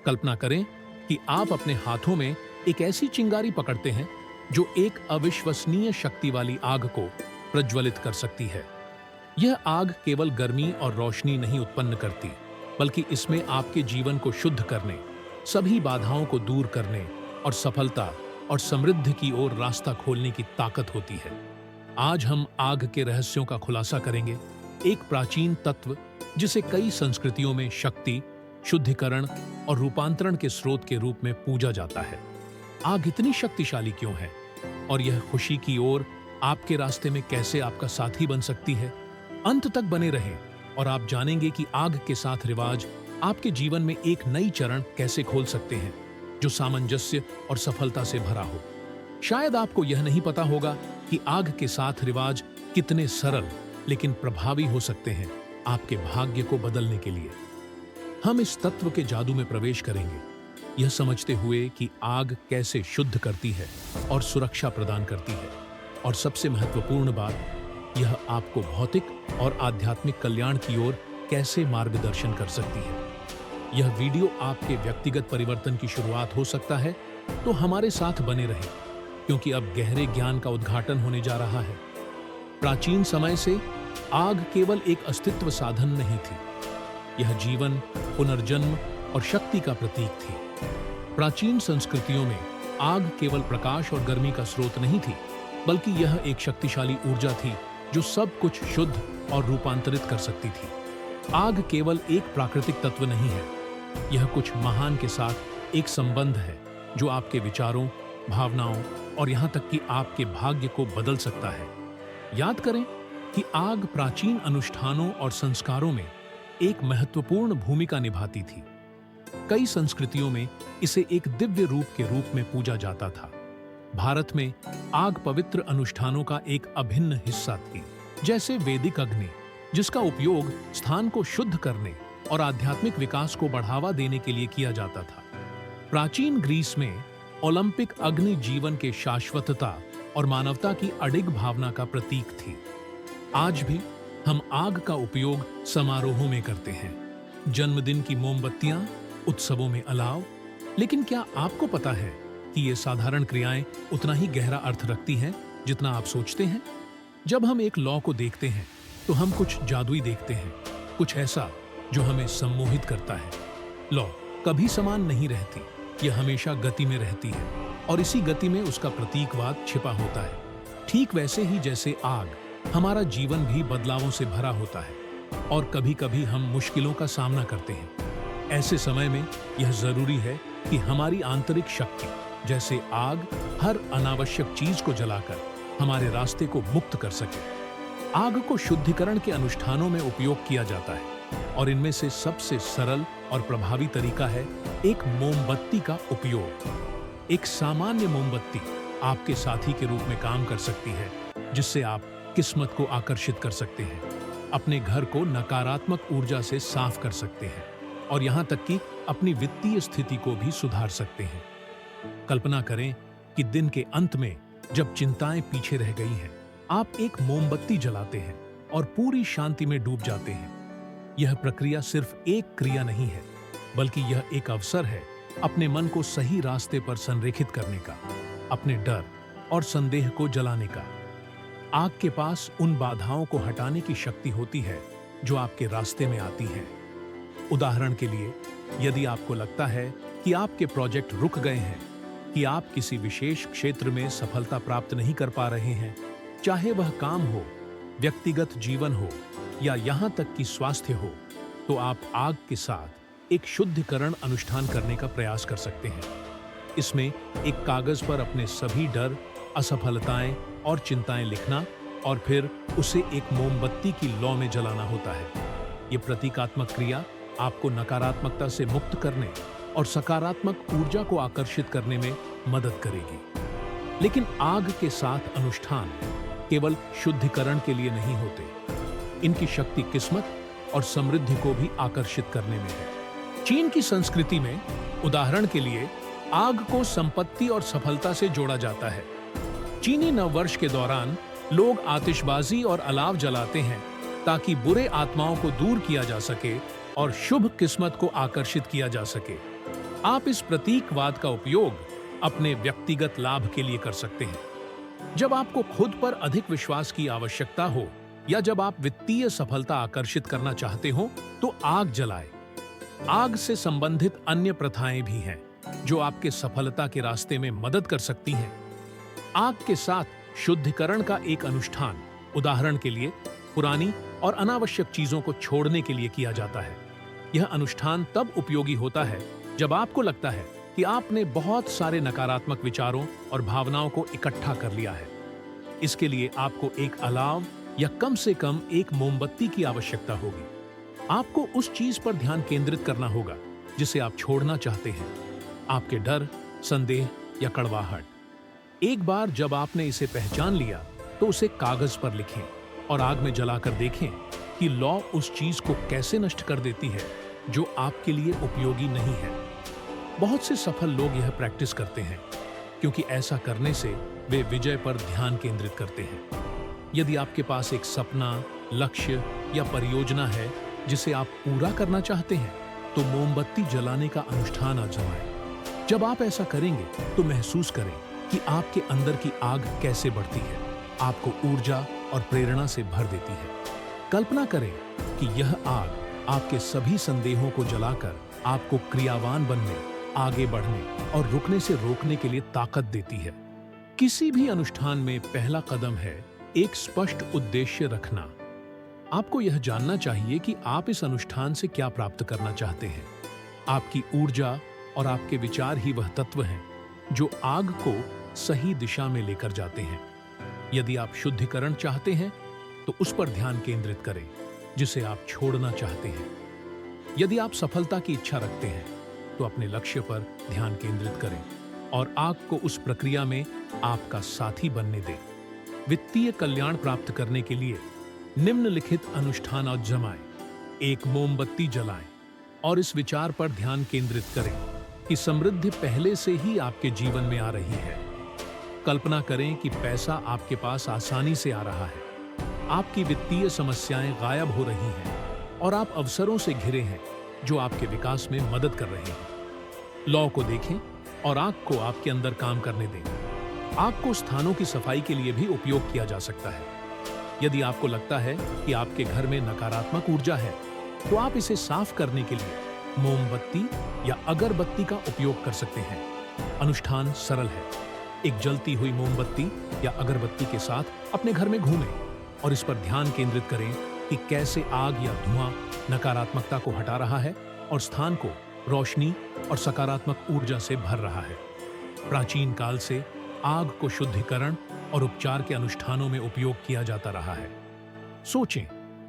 कल्पना करें कि आप अपने हाथों में एक ऐसी चिंगारी पकड़ते हैं जो एक अविश्वसनीय शक्ति वाली आग को प्रज्वलित कर सकती है। यह आग केवल गर्मी और रोशनी नहीं उत्पन्न करती, बल्कि इसमें आपके जीवन को शुद्ध करने, सभी बाधाओं को दूर करने और सफलता और समृद्धि की ओर रास्ता खोलने की ताकत होती है। आज हम आग के रहस्यों का खुलासा करेंगे, एक प्राचीन तत्व जिसे कई संस्कृतियों में शक्ति, शुद्धिकरण और रूपांतरण के स्रोत के रूप में पूजा जाता है। आग इतनी शक्तिशाली क्यों है और यह खुशी की ओर आपके रास्ते में कैसे आपका साथी बन सकती है? अंत तक बने रहें और आप जानेंगे कि आग के साथ रिवाज आपके जीवन में एक नई चरण कैसे खोल सकते हैं, जो सामंजस्य और सफलता से भरा हो। शायद आपको यह नहीं पता होगा कि आग के साथ रिवाज कितने सरल लेकिन प्रभावी हो सकते हैं आपके भाग्य को बदलने के लिए। हम इस तत्व के जादू में प्रवेश करेंगे, यह समझते हुए कि आग कैसे शुद्ध करती है और सुरक्षा प्रदान करती है, और सबसे महत्वपूर्ण बात, यह आपको भौतिक और आध्यात्मिक कल्याण की ओर कैसे मार्गदर्शन कर सकती है। यह वीडियो आपके व्यक्तिगत परिवर्तन की शुरुआत हो सकता है, तो हमारे साथ बने रहें, क्योंकि अब गहरे ज्ञान का उद्घाटन होने जा रहा है। प्राचीन समय से आग केवल एक अस्तित्व साधन नहीं थी, यह जीवन, पुनर्जन्म और शक्ति का प्रतीक थी। प्राचीन संस्कृतियों में आग केवल प्रकाश और गर्मी का स्रोत नहीं थी, बल्कि यह एक शक्तिशाली ऊर्जा थी जो सब कुछ शुद्ध और रूपांतरित कर सकती थी। आग केवल एक प्राकृतिक तत्व नहीं है, यह कुछ महान के साथ एक संबंध है जो आपके विचारों, भावनाओं और यहाँ तक कि आपके भाग्य को बदल सकता है। याद करें कि आग प्राचीन अनुष्ठानों और संस्कारों में एक महत्वपूर्ण भूमिका निभाती थी। कई संस्कृतियों में इसे एक दिव्य रूप के रूप में पूजा जाता था। भारत में आग पवित्र अनुष्ठानों का एक अभिन्न हिस्सा थी, जैसे वैदिक अग्नि, जिसका उपयोग स्थान को शुद्ध करने और आध्यात्मिक विकास को बढ़ावा देने के लिए किया जाता था। प्राचीन ग्रीस में ओलंपिक अग्नि जीवन के शाश्वतता और मानवता की अडिग भावना का प्रतीक थी। आज भी हम आग का उपयोग समारोहों में करते हैं, जन्मदिन की मोमबत्तियां, उत्सवों में अलाव। लेकिन क्या आपको पता है कि ये साधारण क्रियाएं उतना ही गहरा अर्थ रखती हैं जितना आप सोचते हैं? जब हम एक लौ को देखते हैं तो हम कुछ जादुई देखते हैं, कुछ ऐसा जो हमें सम्मोहित करता है। लौ कभी समान नहीं रहती, यह हमेशा गति में रहती है, और इसी गति में उसका प्रतीकवाद छिपा होता है। ठीक वैसे ही जैसे आग, हमारा जीवन भी बदलावों से भरा होता है, और कभी-कभी हम मुश्किलों का सामना करते हैं। ऐसे समय में यह जरूरी है कि हमारी आंतरिक शक्ति, जैसे आग, हर अनावश्यक चीज को जलाकर हमारे रास्ते को मुक्त कर सके। आग को शुद्धिकरण के अनुष्ठानों में उपयोग किया जाता है, और इनमें से सबसे सरल और प्रभावी तरीका है एक मोमबत्ती का उपयोग। एक सामान्य मोमबत्ती आपके साथी के रूप में काम कर सकती है, जिससे आप किस्मत को आकर्षित कर सकते हैं, अपने घर को नकारात्मक ऊर्जा से साफ कर सकते हैं, और यहाँ तक कि अपनी वित्तीय स्थिति को भी सुधार सकते हैं। कल्पना करें कि दिन के अंत में जब चिंताएं पीछे रह गई हैं, आप एक मोमबत्ती जलाते हैं और पूरी शांति में डूब जाते हैं। यह प्रक्रिया सिर्फ एक क्रिया नहीं है, बल्कि यह एक अवसर है अपने मन को सही रास्ते पर संरेखित करने का, अपने डर और संदेह को जलाने का। आग के पास उन बाधाओं को हटाने की शक्ति होती है जो आपके रास्ते में आती हैं। उदाहरण के लिए, यदि आपको लगता है कि आपके प्रोजेक्ट रुक गए हैं, कि आप किसी विशेष क्षेत्र में सफलता प्राप्त नहीं कर पा रहे हैं, चाहे वह काम हो, व्यक्तिगत जीवन हो या यहाँ तक कि स्वास्थ्य हो, तो आप आग के साथ एक शुद्धिकरण अनुष्ठान करने का प्रयास कर सकते हैं। इसमें एक कागज पर अपने सभी डर, असफलताएं और चिंताएं लिखना, और फिर उसे एक मोमबत्ती की लौ में जलाना होता है। ये प्रतीकात्मक क्रिया आपको नकारात्मकता से मुक्त करने और सकारात्मक ऊर्जा को आकर्षित करने में मदद करेगी। लेकिन आग के साथ अनुष्ठान केवल शुद्धिकरण के लिए नहीं होते, इनकी शक्ति किस्मत और समृद्धि को भी आकर्षित करने में है। चीन की संस्कृति में, उदाहरण के लिए, आग को संपत्ति और सफलता से जोड़ा जाता है। चीनी नववर्ष के दौरान लोग आतिशबाजी और अलाव जलाते हैं ताकि बुरे आत्माओं को दूर किया जा सके और शुभ किस्मत को आकर्षित किया जा सके। आप इस प्रतीकवाद का उपयोग अपने व्यक्तिगत लाभ के लिए कर सकते हैं। जब आपको खुद पर अधिक विश्वास की आवश्यकता हो या जब आप वित्तीय सफलता आकर्षित करना चाहते हो, तो आग जलाएं। आग से संबंधित अन्य प्रथाएं भी हैं जो आपके सफलता के रास्ते में मदद कर सकती हैं। आग के साथ शुद्धिकरण का एक अनुष्ठान, उदाहरण के लिए, पुरानी और अनावश्यक चीजों को छोड़ने के लिए किया जाता है। यह अनुष्ठान तब उपयोगी होता है जब आपको लगता है कि आपने बहुत सारे नकारात्मक विचारों और भावनाओं को इकट्ठा कर लिया है। इसके लिए आपको एक अलाव या कम से कम एक मोमबत्ती की आवश्यकता होगी। आपको उस चीज पर ध्यान केंद्रित करना होगा जिसे आप छोड़ना चाहते हैं, आपके डर, संदेह या कड़वाहट। एक बार जब आपने इसे पहचान लिया, तो उसे कागज पर लिखें और आग में जलाकर देखें कि लौ उस चीज को कैसे नष्ट कर देती है जो आपके लिए उपयोगी नहीं है। बहुत से सफल लोग यह प्रैक्टिस करते हैं क्योंकि ऐसा करने से वे विजय पर ध्यान केंद्रित करते हैं। यदि आपके पास एक सपना, लक्ष्य या परियोजना है जिसे आप पूरा करना चाहते हैं, तो मोमबत्ती जलाने का अनुष्ठान आजमाएं। जब आप ऐसा करेंगे तो महसूस करें कि आपके अंदर की आग कैसे बढ़ती है, आपको ऊर्जा और प्रेरणा से भर देती है। कल्पना करें कि यह आग आपके सभी संदेहों को जलाकर आपको क्रियावान बनने, आगे बढ़ने और रुकने से रोकने के लिए ताकत देती है। किसी भी अनुष्ठान में पहला कदम है एक स्पष्ट उद्देश्य रखना। आपको यह जानना चाहिए कि आप इस अनुष्ठान से क्या प्राप्त करना चाहते हैं। आपकी ऊर्जा और आपके विचार ही वह तत्व हैं जो आग को सही दिशा में लेकर जाते हैं। यदि आप शुद्धिकरण चाहते हैं, तो उस पर ध्यान केंद्रित करें जिसे आप छोड़ना चाहते हैं। यदि आप सफलता की इच्छा रखते हैं, तो अपने लक्ष्य पर ध्यान केंद्रित करें और आग को उस प्रक्रिया में आपका साथी बनने दें। वित्तीय कल्याण प्राप्त करने के लिए निम्नलिखित अनुष्ठान आजमाएं। एक मोमबत्ती जलाएं और इस विचार पर ध्यान केंद्रित करें कि समृद्धि पहले से ही आपके जीवन में आ रही है। कल्पना करें कि पैसा आपके पास आसानी से आ रहा है, आपकी वित्तीय समस्याएं गायब हो रही हैं और आप अवसरों से घिरे हैं जो आपके विकास में मदद कर रहे हैं। लौ को देखें और आग को आपके अंदर काम करने दें। आग को स्थानों की सफाई के लिए भी उपयोग किया जा सकता है। यदि आपको लगता है कि आपके घर में नकारात्मक ऊर्जा है, तो आप इसे साफ करने के लिए मोमबत्ती या अगरबत्ती का उपयोग कर सकते हैं। अनुष्ठान सरल है। एक जलती हुई मोमबत्ती या अगरबत्ती के साथ अपने घर में घूमें और इस पर ध्यान केंद्रित करें कि कैसे आग या धुआं नकारात्मकता को हटा रहा है और स्थान को रोशनी और सकारात्मक ऊर्जा से भर रहा है। प्राचीन काल से आग को शुद्धिकरण और उपचार के अनुष्ठानों में उपयोग किया जाता रहा है। सोचें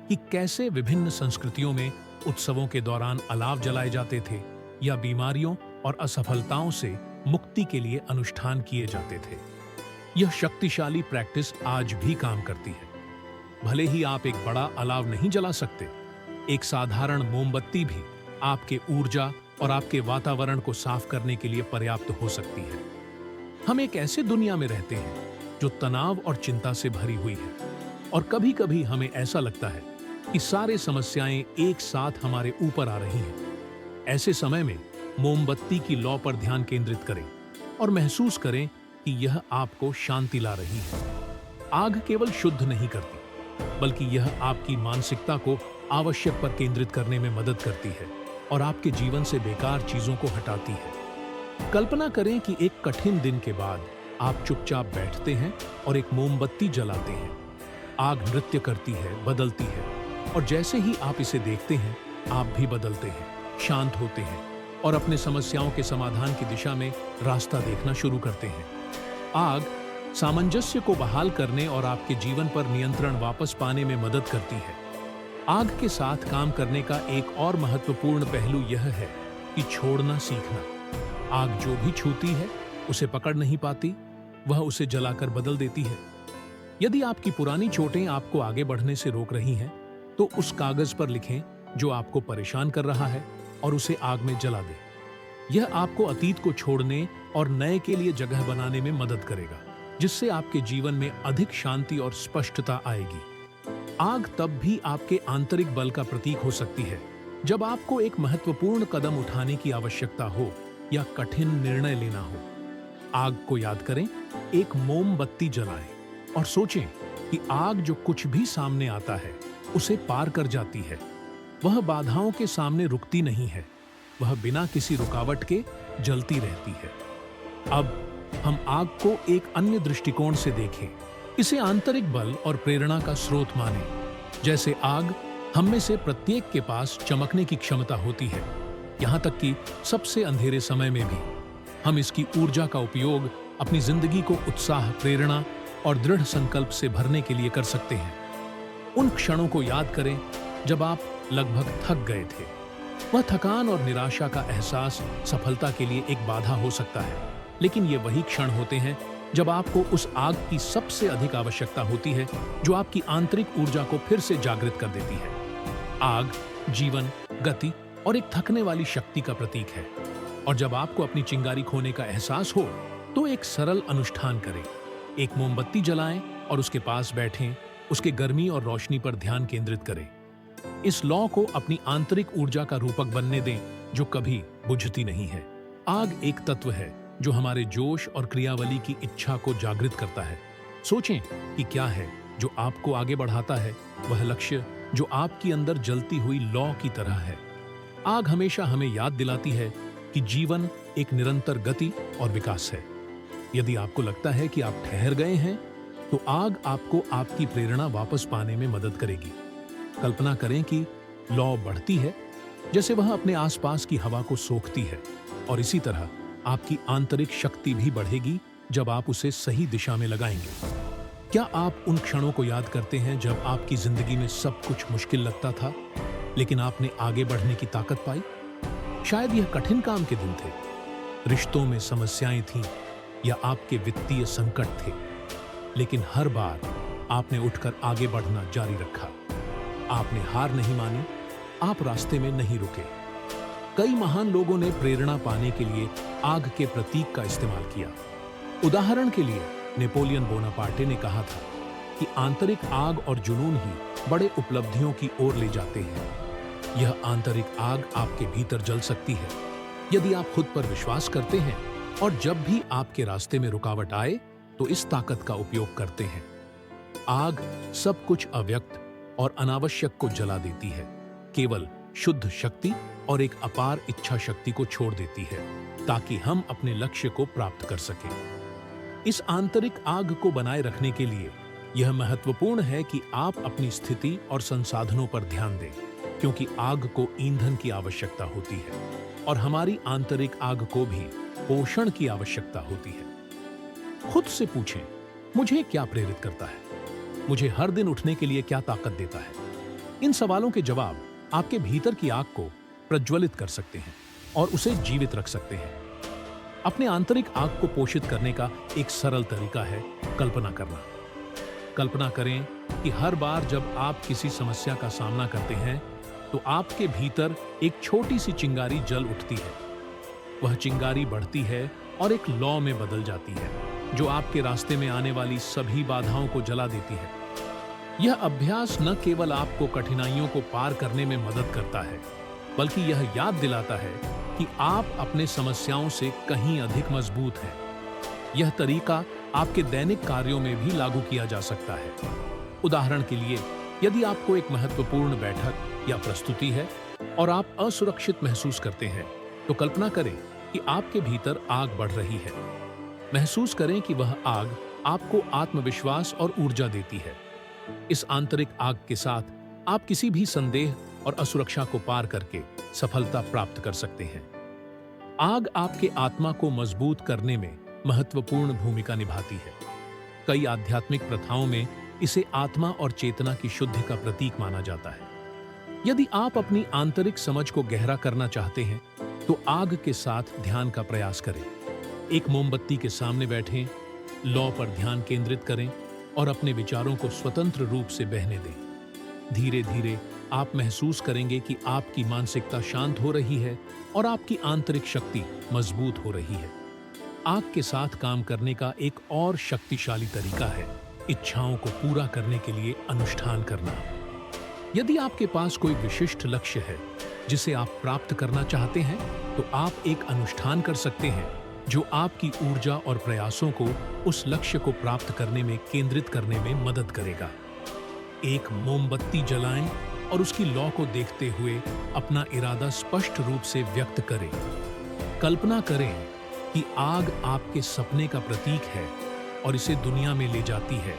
कि कैसे विभिन्न संस्कृतियों में उत्सवों के दौरान अलाव जलाए जाते थे या बीमारियों और असफलताओं से मुक्ति के लिए अनुष्ठान किए जाते थे। यह शक्तिशाली प्रैक्टिस आज भी काम करती है। भले ही आप एक बड़ा अलाव नहीं जला सकते, एक साधारण मोमबत्ती भी आपके ऊर्जा और आपके वातावरण को साफ करने के लिए पर्याप्त हो सकती है। हम एक ऐसे दुनिया में रहते हैं जो तनाव और चिंता से भरी हुई है और कभी-कभी हमें ऐसा लगता है कि सारे समस्याएं एक साथ हमारे ऊपर आ रही हैं। ऐसे समय में मोमबत्ती की लौ पर ध्यान केंद्रित करें और महसूस करें कि यह आपको शांति ला रही है। आग केवल शुद्ध नहीं करती, बल्कि यह आपकी मानसिकता को आवश्यक पर केंद्रित करने में मदद करती है और आपके जीवन से बेकार चीजों को हटाती है। कल्पना करें कि एक कठिन दिन के बाद आप चुपचाप बैठते हैं और एक मोमबत्ती जलाते हैं। आग नृत्य करती है, बदलती है, और जैसे ही आप इसे देखते हैं, आप भी बदलते हैं, शांत होते हैं और अपने समस्याओं के समाधान की दिशा में रास्ता देखना शुरू करते हैं। आग सामंजस्य को बहाल करने और आपके जीवन पर नियंत्रण वापस पाने में मदद करती है। आग के साथ काम करने का एक और महत्वपूर्ण पहलू यह है कि छोड़ना सीखना। आग जो भी छूती है उसे पकड़ नहीं पाती, वह उसे जलाकर बदल देती है। यदि आपकी पुरानी चोटें आपको आगे बढ़ने से रोक रही हैं, तो उस कागज पर लिखें जो आपको परेशान कर रहा है और उसे आग में जला दें। यह आपको अतीत को छोड़ने और नए के लिए जगह बनाने में मदद करेगा, जिससे आपके जीवन में अधिक शांति और स्पष्टता आएगी। आग तब भी आपके आंतरिक बल का प्रतीक हो सकती है जब आपको एक महत्वपूर्ण कदम उठाने की आवश्यकता हो या कठिन निर्णय लेना हो। आग को याद करें, एक मोमबत्ती जलाएं और सोचें कि आग जो कुछ भी सामने आता है उसे पार कर जाती है। वह बाधाओं के सामने रुकती नहीं है, वह बिना किसी रुकावट के जलती रहती है। अब हम आग को एक अन्य दृष्टिकोण से देखें। इसे आंतरिक बल और प्रेरणा का स्रोत मानें। जैसे आग हम में से प्रत्येक के पास चमकने की क्षमता होती है, यहाँ तक कि सबसे अंधेरे समय में भी। हम इसकी ऊर्जा का उपयोग अपनी जिंदगी को उत्साह, प्रेरणा और दृढ़ संकल्प से भरने के लिए कर सकते हैं। उन क्षणों को याद करें जब आप लगभग थक गए थे। वह थकान और निराशा का एहसास सफलता के लिए एक बाधा हो सकता है, लेकिन ये वही क्षण होते हैं जब आपको उस आग की सबसे अधिक आवश्यकता होती है, जो आपकी आंतरिक ऊर्जा को फिर से जागृत कर देती है। आग जीवन, गति और एक थकने वाली शक्ति का प्रतीक है। और जब आपको अपनी चिंगारी खोने का एहसास हो, तो एक सरल अनुष्ठान करें। एक मोमबत्ती जलाएं और उसके पास बैठें, उसके गर्मी और रोशनी पर ध्यान केंद्रित करें। इस लौ को अपनी आंतरिक ऊर्जा का रूपक बनने दें, जो कभी बुझती नहीं है। आग एक तत्व है जो हमारे जोश और क्रियावली की इच्छा को जागृत करता है। सोचें कि क्या है जो आपको आगे बढ़ाता है, वह लक्ष्य जो आपकी अंदर जलती हुई लौ की तरह है। आग हमेशा हमें याद दिलाती है कि जीवन एक निरंतर गति और विकास है। यदि आपको लगता है कि आप ठहर गए हैं, तो आग आपको आपकी प्रेरणा वापस पाने में मदद करेगी। कल्पना करें कि लौ बढ़ती है, जैसे वह अपने आसपास की हवा को सोखती है, और इसी तरह आपकी आंतरिक शक्ति भी बढ़ेगी जब आप उसे सही दिशा में लगाएंगे। क्या आप उन क्षणों को याद करते हैं जब आपकी जिंदगी में सब कुछ मुश्किल लगता था, लेकिन आपने आगे बढ़ने की ताकत पाई? शायद यह कठिन काम के दिन थे, रिश्तों में समस्याएं थीं, या आपके वित्तीय संकट थे, लेकिन हर बार आपने उठकर आगे बढ़ना जारी रखा। आपने हार नहीं मानी, आप रास्ते में नहीं रुके। कई महान लोगों ने प्रेरणा पाने के लिए आग के प्रतीक का इस्तेमाल किया। उदाहरण के लिए नेपोलियन बोनापार्टे ने कहा था कि आंतरिक आग और जुनून ही बड़े उपलब्धियों की ओर ले जाते हैं। यह आंतरिक आग आपके भीतर जल सकती है यदि आप खुद पर विश्वास करते हैं, और जब भी आपके रास्ते में रुकावट आए तो इस ताकत का उपयोग करते हैं। आग सब कुछ अव्यक्त और अनावश्यक को जला देती है, केवल शुद्ध शक्ति और एक अपार इच्छा शक्ति को छोड़ देती है, ताकि हम अपने लक्ष्य को प्राप्त कर सकें। इस आंतरिक आग को बनाए रखने के लिए यह महत्वपूर्ण है कि आप अपनी स्थिति और संसाधनों पर ध्यान दें, क्योंकि आग को ईंधन की आवश्यकता होती है और हमारी आंतरिक आग को भी पोषण की आवश्यकता होती है। खुद से पूछें, मुझे क्या प्रेरित करता है? मुझे हर दिन उठने के लिए क्या ताकत देता है? इन सवालों के जवाब आपके भीतर की आग को प्रज्वलित कर सकते हैं और उसे जीवित रख सकते हैं। अपने आंतरिक आग को पोषित करने का एक सरल तरीका है कल्पना करना। कल्पना करें कि हर बार जब आप किसी समस्या का सामना करते हैं, तो आपके भीतर एक छोटी सी चिंगारी जल उठती है। वह चिंगारी बढ़ती है और एक लौ में बदल जाती है, जो आपके रास्ते में आने वाली सभी बाधाओं को जला देती है। यह अभ्यास न केवल आपको कठिनाइयों को पार करने में मदद करता है, बल्कि यह याद दिलाता है कि आप अपने समस्याओं से कहीं अधिक मजबूत हैं। यह तरीका आपके दैनिक कार्यों में भी लागू किया जा सकता है। उदाहरण के लिए, यदि आपको एक महत्वपूर्ण बैठक या प्रस्तुति है और आप असुरक्षित महसूस करते हैं, तो कल्पना करें कि आपके भीतर आग बढ़ रही है। महसूस करें कि वह आग आपको आत्मविश्वास और ऊर्जा देती है। इस आंतरिक आग के साथ आप किसी भी संदेह और असुरक्षा को पार करके सफलता प्राप्त कर सकते हैं। आग आपके आत्मा को मजबूत करने में महत्वपूर्ण भूमिका निभाती है। कई आध्यात्मिक प्रथाओं में इसे आत्मा और चेतना की शुद्धि का प्रतीक माना जाता है। यदि आप अपनी आंतरिक समझ को गहरा करना चाहते हैं, तो आग के साथ ध्यान का प्रयास करें। एक मोमबत्ती के सामने बैठें, लौ पर ध्यान केंद्रित करें और अपने विचारों को स्वतंत्र रूप से बहने दें। धीरे धीरे आप महसूस करेंगे कि आपकी मानसिकता शांत हो रही है और आपकी आंतरिक शक्ति मजबूत हो रही है। आग के साथ काम करने का एक और शक्तिशाली तरीका है इच्छाओं को पूरा करने के लिए अनुष्ठान करना। यदि आपके पास कोई विशिष्ट लक्ष्य है जिसे आप प्राप्त करना चाहते हैं, तो आप एक अनुष्ठान कर सकते हैं जो आपकी ऊर्जा और प्रयासों को उस लक्ष्य को प्राप्त करने में केंद्रित करने में मदद करेगा। एक मोमबत्ती जलाएं और उसकी लौ को देखते हुए अपना इरादा स्पष्ट रूप से व्यक्त करें। कल्पना करें कि आग आपके सपने का प्रतीक है और इसे दुनिया में ले जाती है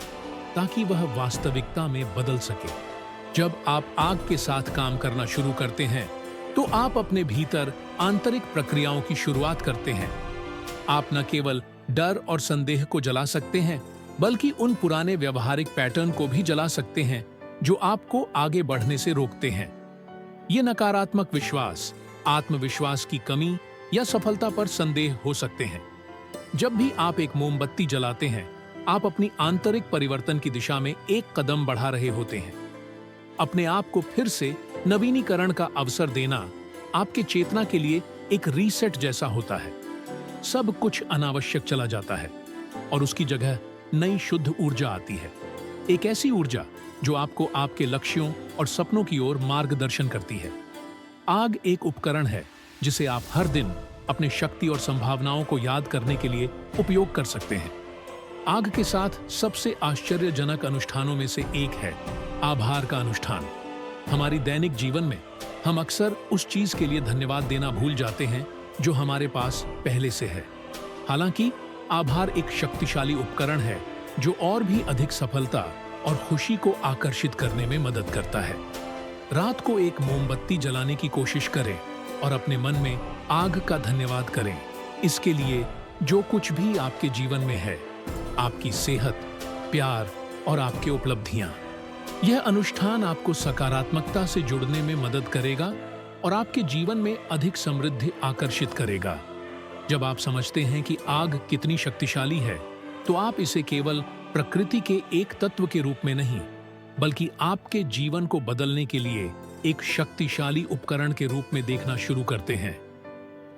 ताकि वह वास्तविकता में बदल सके। जब आप आग के साथ काम करना शुरू करते हैं, तो आप अपने भीतर आंतरिक प्रक्रियाओं की शुरुआत करते हैं। आप न केवल डर और संदेह को जला सकते हैं, बल्कि उन पुराने व्यवहारिक पैटर्न को भी जला सकते हैं जो आपको आगे बढ़ने से रोकते हैं। ये नकारात्मक विश्वास, आत्मविश्वास की कमी या सफलता पर संदेह हो सकते हैं। जब भी आप एक मोमबत्ती जलाते हैं, आप अपनी आंतरिक परिवर्तन की दिशा में एक कदम बढ़ा रहे होते हैं। अपने आप को फिर से नवीनीकरण का अवसर देना आपके चेतना के लिए एक रीसेट जैसा होता है। सब कुछ अनावश्यक चला जाता है और उसकी जगह नई शुद्ध ऊर्जा आती है। एक ऐसी ऊर्जा जो आपको आपके लक्ष्यों और सपनों की ओर मार्गदर्शन करती है। आग एक उपकरण है जिसे आप हर दिन अपने शक्ति और संभावनाओं को याद करने के लिए उपयोग कर सकते हैं। आग के साथ सबसे आश्चर्यजनक अनुष्ठानों में से एक है आभार का अनुष्ठान। हमारी दैनिक जीवन में हम अक्सर उस चीज के लिए धन्यवाद देना भूल जाते हैं जो हमारे पास पहले से है। हालांकि आभार एक शक्तिशाली उपकरण है जो और भी अधिक सफलता और खुशी को आकर्षित करने में मदद करता है। रात को एक मोमबत्ती जलाने की कोशिश करें और अपने मन में आग का धन्यवाद करें, इसके लिए जो कुछ भी आपके जीवन में है, आपकी सेहत, प्यार और आपके उपलब्धियां। यह अनुष्ठान आपको सकारात्मकता से जुड़ने में मदद करेगा और आपके जीवन में अधिक समृद्धि आकर्षित करेगा। जब आप समझते हैं कि आग कितनी शक्तिशाली है, तो आप इसे केवल प्रकृति के एक तत्व के रूप में नहीं, बल्कि आपके जीवन को बदलने के लिए एक शक्तिशाली उपकरण के रूप में देखना शुरू करते हैं।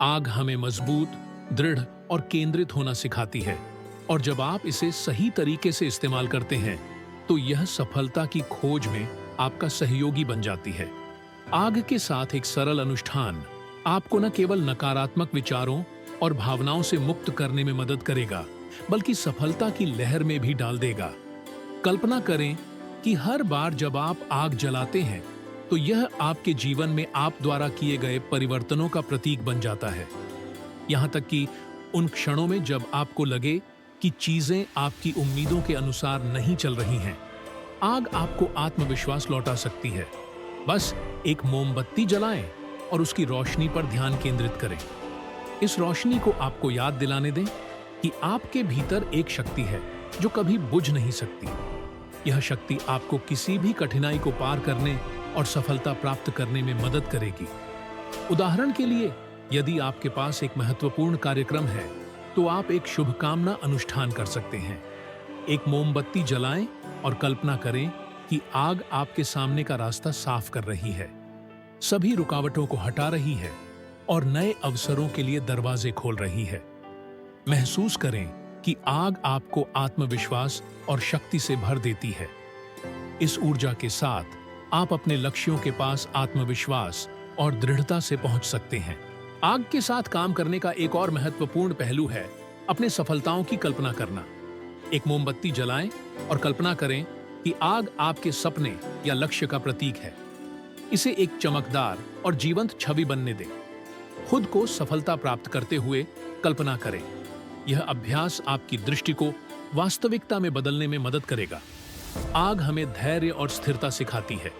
आग हमें मजबूत, दृढ़ और केंद्रित होना सिखाती है, और जब आप इसे सही तरीके से इस्तेमाल करते हैं, तो यह सफलता की खोज में आपका सहयोगी बन जाती है। आग के साथ एक सरल अनुष्ठान आपको न केवल नकारात्मक विचारों और भावनाओं से मुक्त करने में मदद करेगा, बल्कि सफलता की लहर में भी डाल देगा। कल्पना करें कि हर बार जब आप आग जलाते हैं, तो यह आपके जीवन में आप द्वारा किए गए परिवर्तनों का प्रतीक बन जाता है। यहां तक कि उन क्षणों में जब आपको लगे कि चीजें आपकी उम्मीदों के अनुसार नहीं चल रही हैं, आग आपको आत्मविश्वास लौटा सकती है। बस एक मोमबत्ती जलाएं और उसकी रोशनी पर ध्यान केंद्रित करें। इस रोशनी को आपको याद दिलाने दें कि आपके भीतर एक शक्ति है जो कभी बुझ नहीं सकती। यह शक्ति आपको किसी भी कठिनाई को पार करने और सफलता प्राप्त करने में मदद करेगी। उदाहरण के लिए, यदि आपके पास एक महत्वपूर्ण कार्यक्रम है, तो आप एक शुभकामना अनुष्ठान कर सकते हैं। एक मोमबत्ती जलाएं और कल्पना करें कि आग आपके सामने का रास्ता साफ कर रही है, सभी रुकावटों को हटा रही है और नए अवसरों के लिए दरवाजे खोल रही है। महसूस करें कि आग आपको आत्मविश्वास और शक्ति से भर देती है। इस ऊर्जा के साथ आप अपने लक्ष्यों के पास आत्मविश्वास और दृढ़ता से पहुंच सकते हैं। आग के साथ काम करने का एक और महत्वपूर्ण पहलू है अपने सफलताओं की कल्पना करना। एक मोमबत्ती जलाएं और कल्पना करें कि आग आपके सपने या लक्ष्य का प्रतीक है। इसे एक चमकदार और जीवंत छवि बनने दें। खुद को सफलता प्राप्त करते हुए कल्पना करें। यह अभ्यास आपकी दृष्टि को वास्तविकता में बदलने में मदद करेगा। आग हमें धैर्य और स्थिरता सिखाती है।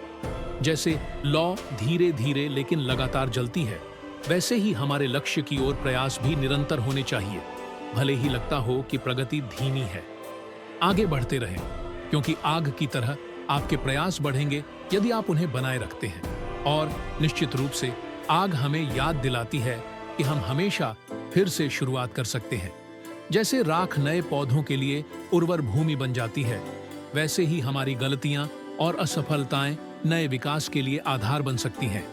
जैसे लौ धीरे धीरे लेकिन लगातार जलती है, वैसे ही हमारे लक्ष्य की ओर प्रयास भी निरंतर होने चाहिए, भले ही लगता हो कि प्रगति धीमी है। आगे बढ़ते रहें, क्योंकि आग की तरह आपके प्रयास बढ़ेंगे यदि आप उन्हें बनाए रखते हैं। और निश्चित रूप से आग हमें याद दिलाती है कि हम हमेशा फिर से शुरुआत कर सकते हैं। जैसे राख नए पौधों के लिए उर्वर भूमि बन जाती है, वैसे ही हमारी गलतियां और असफलताएं नए विकास के लिए आधार बन सकती हैं।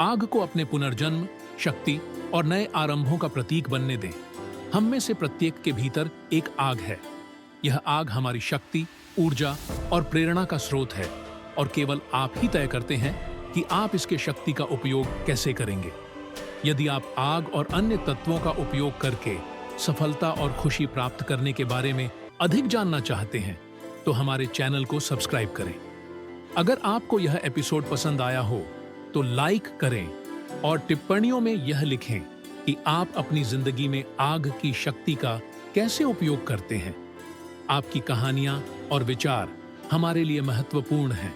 आग को अपने पुनर्जन्म, शक्ति और नए आरंभों का प्रतीक बनने दें। हम में से प्रत्येक के भीतर एक आग है। यह आग हमारी शक्ति, ऊर्जा और प्रेरणा का स्रोत है। और केवल आप ही तय करते हैं कि आप इसके शक्ति का उपयोग कैसे करेंगे। यदि आप आग और अन्य तत्वों का उपयोग करके सफलता और खुशी प्राप्त करने के बारे में अधिक जानना चाहते हैं, तो हमारे चैनल को सब्सक्राइब करें। अगर आपको यह एपिसोड पसंद आया हो तो लाइक करें और टिप्पणियों में यह लिखें कि आप अपनी जिंदगी में आग की शक्ति का कैसे उपयोग करते हैं। आपकी कहानियां और विचार हमारे लिए महत्वपूर्ण हैं।